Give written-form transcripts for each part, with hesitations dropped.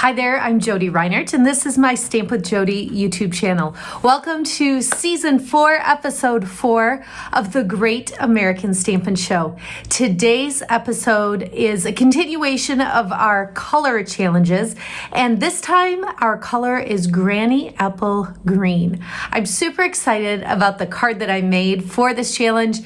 Hi there, I'm Jodi Reinert, and this is my Stamp with Jodi YouTube channel. Welcome to Season 4, Episode 4 of the Great American Stampin' Show. Today's episode is a continuation of our color challenges, and this time our color is Granny Apple Green. I'm super excited about the card that I made for this challenge.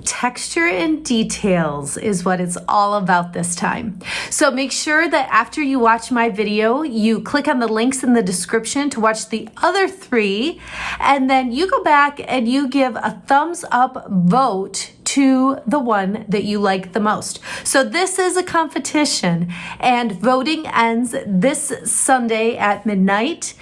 Texture and details is what it's all about this time. So make sure that after you watch my video, you click on the links in the description to watch the other 3, and then you go back and you give a thumbs up vote to the one that you like the most. So this is a competition, and voting ends this Sunday at midnight.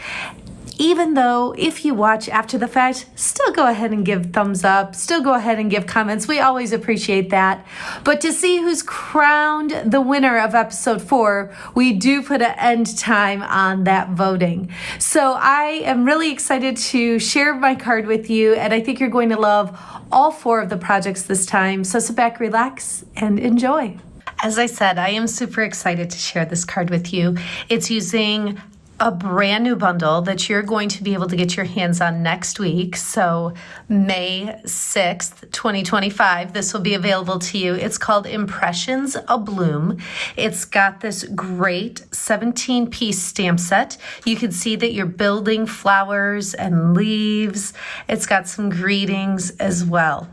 Even though if you watch after the fact, still go ahead and give thumbs up, still go ahead and give comments. We always appreciate that. But to see who's crowned the winner of episode 4, we do put an end time on that voting. So I am really excited to share my card with you, and I think you're going to love all 4 of the projects this time. So sit back, relax, and enjoy. As I said, I am super excited to share this card with you. It's using a brand new bundle that you're going to be able to get your hands on next week. So May 6th, 2025, this will be available to you. It's called Impressions Abloom. It's got this great 17-piece stamp set. You can see that you're building flowers and leaves. It's got some greetings as well.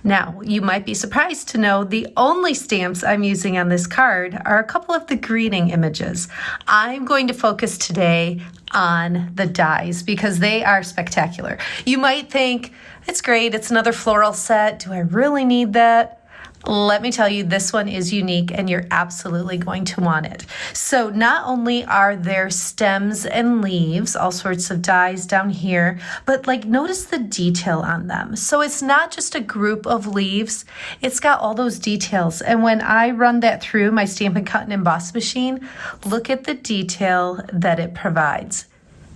Now, you might be surprised to know the only stamps I'm using on this card are a couple of the greeting images. I'm going to focus today on the dies because they are spectacular. You might think, it's great, it's another floral set. Do I really need that? Let me tell you, this one is unique and you're absolutely going to want it. So not only are there stems and leaves, all sorts of dies down here, but notice the detail on them. So it's not just a group of leaves, it's got all those details. And when I run that through my Stampin' Cut and Emboss machine, look at the detail that it provides.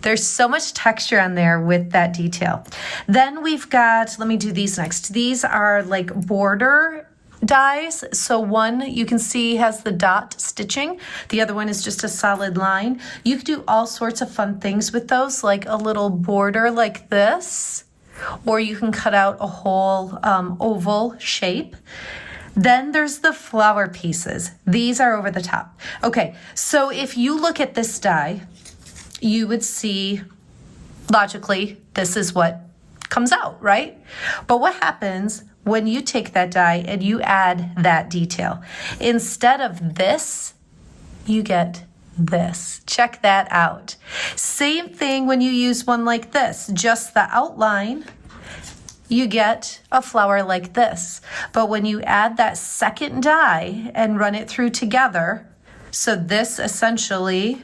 There's so much texture on there with that detail. Then we've got, let me do these next. These are border dies. So one you can see has the dot stitching. The other one is just a solid line. You can do all sorts of fun things with those, like a little border like this, or you can cut out a whole oval shape. Then there's the flower pieces. These are over the top. Okay, so if you look at this die, you would see logically this is what comes out, right? But what happens when you take that die and you add that detail? Instead of this, you get this. Check that out. Same thing when you use one like this, just the outline, you get a flower like this. But when you add that second die and run it through together, so this essentially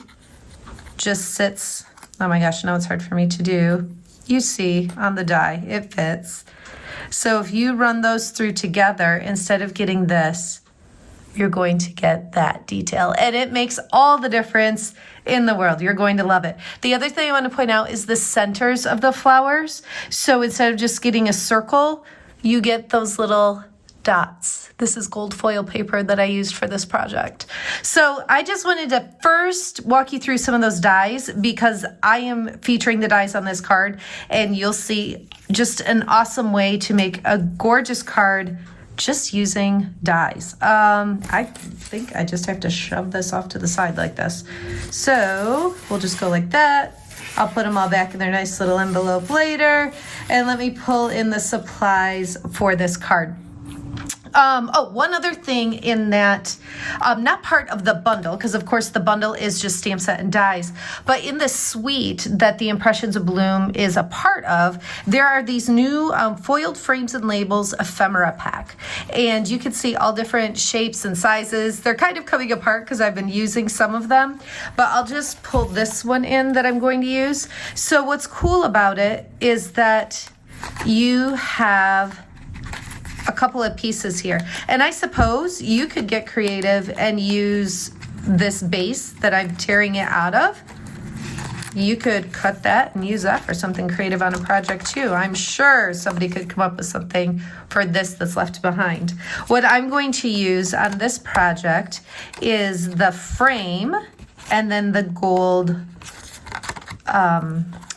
just sits, oh my gosh, now it's hard for me to do. You see on the die, it fits. So if you run those through together, instead of getting this, you're going to get that detail. And it makes all the difference in the world. You're going to love it. The other thing I want to point out is the centers of the flowers. So instead of just getting a circle, you get those little dots. This is gold foil paper that I used for this project. So I just wanted to first walk you through some of those dies because I am featuring the dies on this card, and you'll see just an awesome way to make a gorgeous card just using dies. I think I just have to shove this off to the side like this. So we'll just go like that. I'll put them all back in their nice little envelope later. And let me pull in the supplies for this card. One other thing in that, not part of the bundle, because of course the bundle is just stamp set and dies, but in the suite that the Impressions Abloom is a part of, there are these new foiled frames and labels ephemera pack. And you can see all different shapes and sizes. They're kind of coming apart because I've been using some of them, but I'll just pull this one in that I'm going to use. So what's cool about it is that you have a couple of pieces here. And I suppose you could get creative and use this base that I'm tearing it out of. You could cut that and use that for something creative on a project too. I'm sure somebody could come up with something for this that's left behind. What I'm going to use on this project is the frame and then the gold,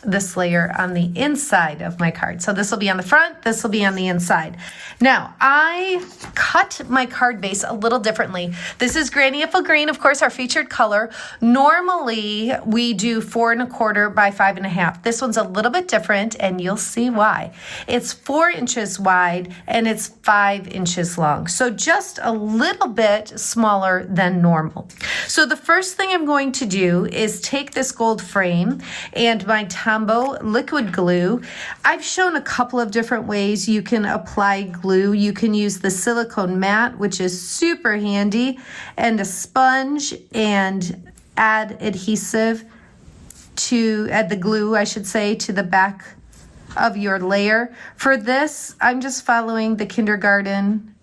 this layer on the inside of my card. So this will be on the front, this will be on the inside. Now, I cut my card base a little differently. This is Granny Apple Green, of course, our featured color. Normally, we do 4 1/4 by 5 1/2. This one's a little bit different, and you'll see why. It's 4 inches wide, and it's 5 inches long. So just a little bit smaller than normal. So the first thing I'm going to do is take this gold frame and my Tombow liquid glue. I've shown a couple of different ways you can apply glue. You can use the silicone mat, which is super handy, and a sponge, and add the glue, I should say, to the back of your layer. For this, I'm just following the kindergarten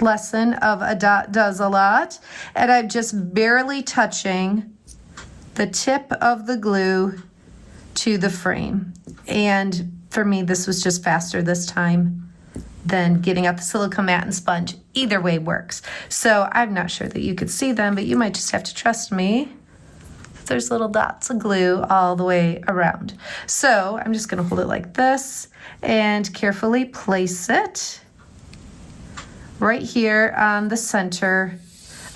lesson of a dot does a lot, and I'm just barely touching the tip of the glue to the frame. And for me, this was just faster this time than getting out the silicone mat and sponge. Either way works. So I'm not sure that you could see them, but you might just have to trust me. There's little dots of glue all the way around. So I'm just gonna hold it like this and carefully place it right here on the center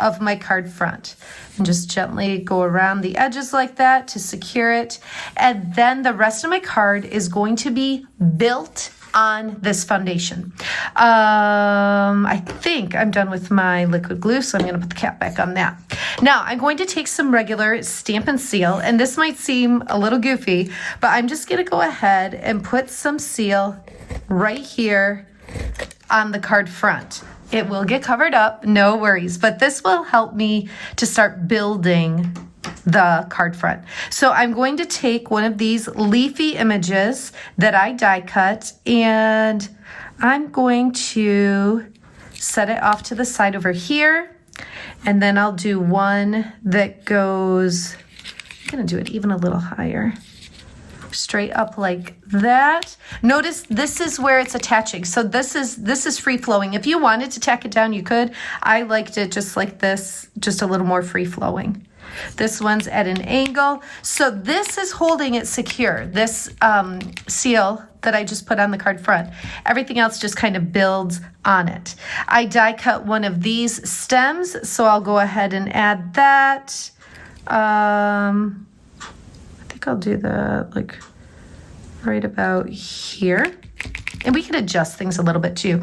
of my card front. And just gently go around the edges like that to secure it. And then the rest of my card is going to be built on this foundation. I think I'm done with my liquid glue, so I'm gonna put the cap back on that. Now, I'm going to take some regular Stampin' Seal, and this might seem a little goofy, but I'm just gonna go ahead and put some seal right here on the card front. It will get covered up, no worries, but this will help me to start building the card front. So I'm going to take one of these leafy images that I die cut, and I'm going to set it off to the side over here, and then I'll do one that goes, I'm gonna do it even a little higher. Straight up like that. Notice this is where it's attaching. So this is free flowing. If you wanted to tack it down, you could. I liked it just like this, just a little more free flowing. This one's at an angle. So this is holding it secure. This seal that I just put on the card front. Everything else just kind of builds on it. I die cut one of these stems, so I'll go ahead and add that. I'll do that like right about here, and we can adjust things a little bit too.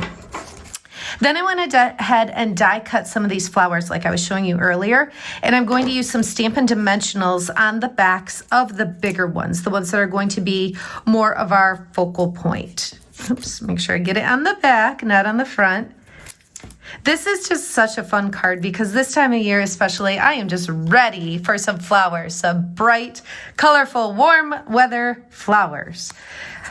Then I went ahead and die cut some of these flowers like I was showing you earlier, and I'm going to use some Stampin' Dimensionals on the backs of the bigger ones, the ones that are going to be more of our focal point. Oops, make sure I get it on the back, not on the front. This is just such a fun card because this time of year especially, I am just ready for some flowers, some bright, colorful, warm weather flowers.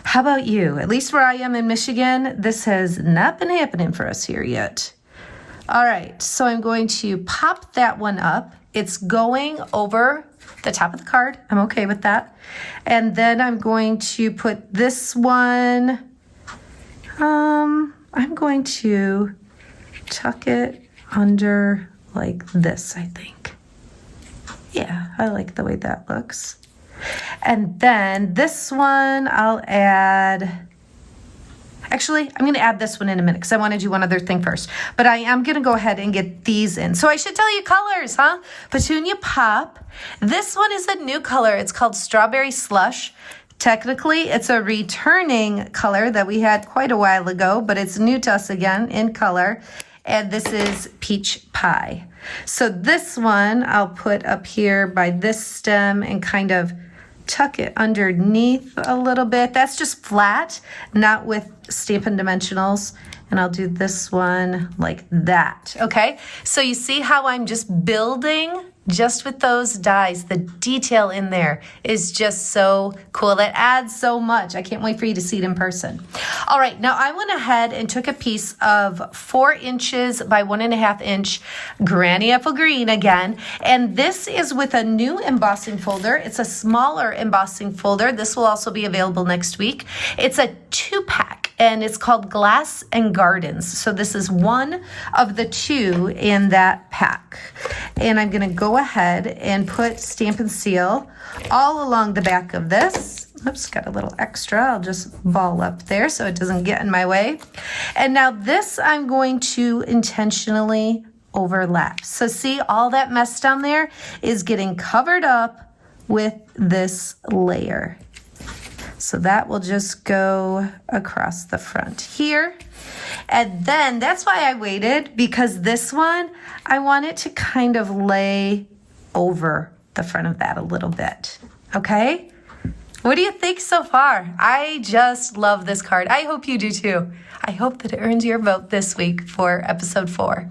How about you? At least where I am in Michigan, this has not been happening for us here yet. All right, so I'm going to pop that one up. It's going over the top of the card. I'm okay with that. And then I'm going to put this one, I'm going to tuck it under like this, I think. Yeah, I like the way that looks. And then this one I'll add, actually, I'm going to add this one in a minute because I want to do one other thing first. But I am going to go ahead and get these in. So I should tell you colors, huh? Petunia Pop. This one is a new color. It's called Strawberry Slush. Technically, it's a returning color that we had quite a while ago, but it's new to us again in color. And this is Peach Pie. So this one I'll put up here by this stem and kind of tuck it underneath a little bit. That's just flat, not with Stampin' Dimensionals. And I'll do this one like that, okay? So you see how I'm just building just with those dies. The detail in there is just so cool. That adds so much. I can't wait for you to see it in person. All right, now I went ahead and took a piece of 4 inches by 1.5 inch Granny Apple Green again, and this is with a new embossing folder. It's a smaller embossing folder. This will also be available next week. It's a 2-pack. and it's called Glass and Gardens. So this is one of the two in that pack. And I'm gonna go ahead and put Stampin' Seal all along the back of this. Oops, got a little extra. I'll just ball up there so it doesn't get in my way. And now this I'm going to intentionally overlap. So see, all that mess down there is getting covered up with this layer. So that will just go across the front here. And then that's why I waited, because this one, I want it to kind of lay over the front of that a little bit, okay? What do you think so far? I just love this card. I hope you do too. I hope that it earns your vote this week for episode 4.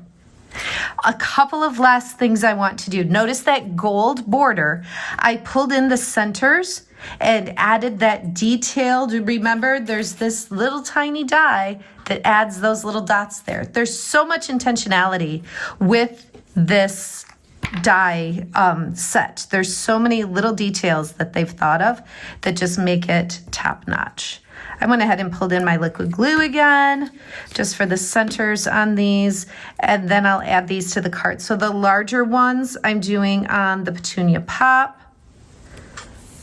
A couple of last things I want to do. Notice that gold border. I pulled in the centers and added that detail. Remember, there's this little tiny die that adds those little dots there. There's so much intentionality with this die set. There's so many little details that they've thought of that just make it top notch. I went ahead and pulled in my liquid glue again, just for the centers on these, and then I'll add these to the card. So the larger ones I'm doing on the Petunia Pop,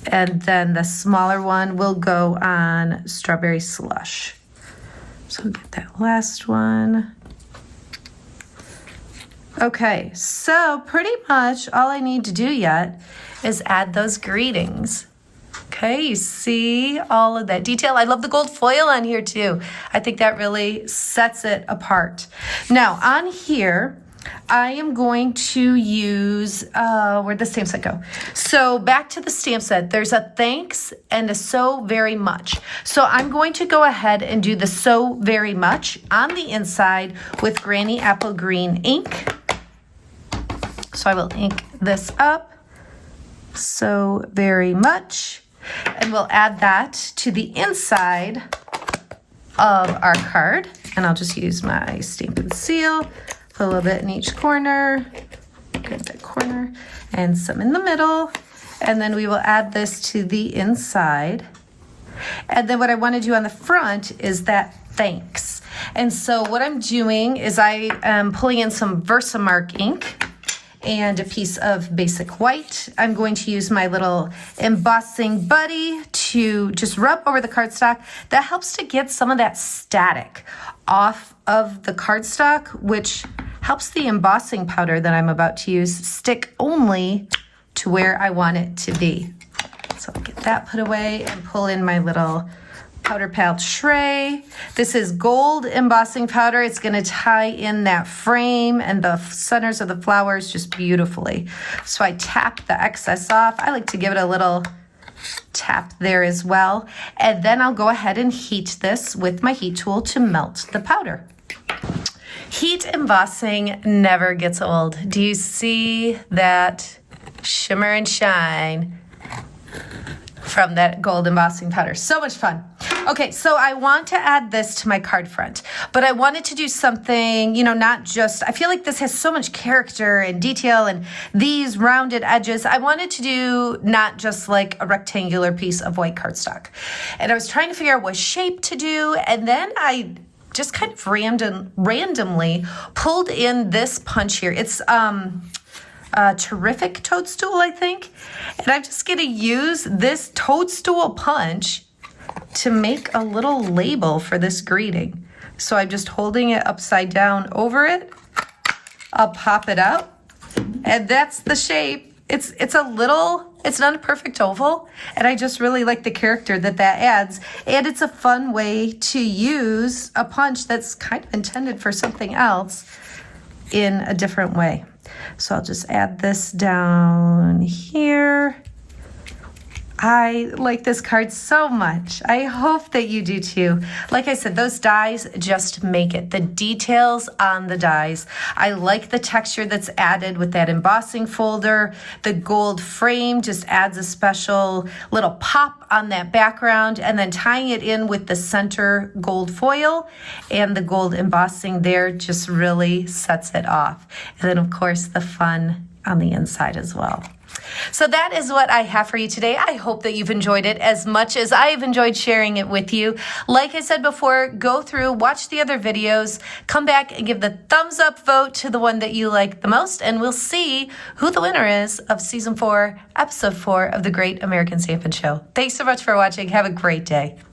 and then the smaller one will go on Strawberry Slush. So we'll get that last one. Okay, so pretty much all I need to do yet is add those greetings. Okay, you see all of that detail. I love the gold foil on here too. I think that really sets it apart. Now on here, I am going to use, where'd the stamp set go? So back to the stamp set, there's a thanks and a so very much. So I'm going to go ahead and do the so very much on the inside with Granny Apple Green ink. So I will ink this up, so very much. And we'll add that to the inside of our card. And I'll just use my Stampin' Seal, put a little bit in each corner, grab that corner, and some in the middle. And then we will add this to the inside. And then what I want to do on the front is that thanks. And so what I'm doing is I am pulling in some Versamark ink and a piece of basic white. I'm going to use my little embossing buddy to just rub over the cardstock. That helps to get some of that static off of the cardstock, which helps the embossing powder that I'm about to use stick only to where I want it to be. So I'll get that put away and pull in my little powder pal tray. This is gold embossing powder. It's going to tie in that frame and the centers of the flowers just beautifully. So I tap the excess off. I like to give it a little tap there as well. And then I'll go ahead and heat this with my heat tool to melt the powder. Heat embossing never gets old. Do you see that shimmer and shine from that gold embossing powder? So much fun. Okay, so I want to add this to my card front, but I wanted to do something, not just, I feel like this has so much character and detail and these rounded edges. I wanted to do not just like a rectangular piece of white cardstock. And I was trying to figure out what shape to do, and then I just kind of randomly pulled in this punch here. It's a terrific toadstool, I think. And I'm just going to use this toadstool punch to make a little label for this greeting. So I'm just holding it upside down over it. I'll pop it out, and that's the shape. It's not a perfect oval, and I just really like the character that adds. And it's a fun way to use a punch that's kind of intended for something else in a different way. So I'll just add this down here. I like this card so much. I hope that you do too. Like I said, those dies just make it. The details on the dies. I like the texture that's added with that embossing folder. The gold frame just adds a special little pop on that background, and then tying it in with the center gold foil and the gold embossing there just really sets it off. And then of course the fun on the inside as well. So that is what I have for you today. I hope that you've enjoyed it as much as I've enjoyed sharing it with you. Like I said before, go through, watch the other videos, come back and give the thumbs up vote to the one that you like the most, and we'll see who the winner is of Season 4, Episode 4 of the Great American Stampin' Show. Thanks so much for watching. Have a great day.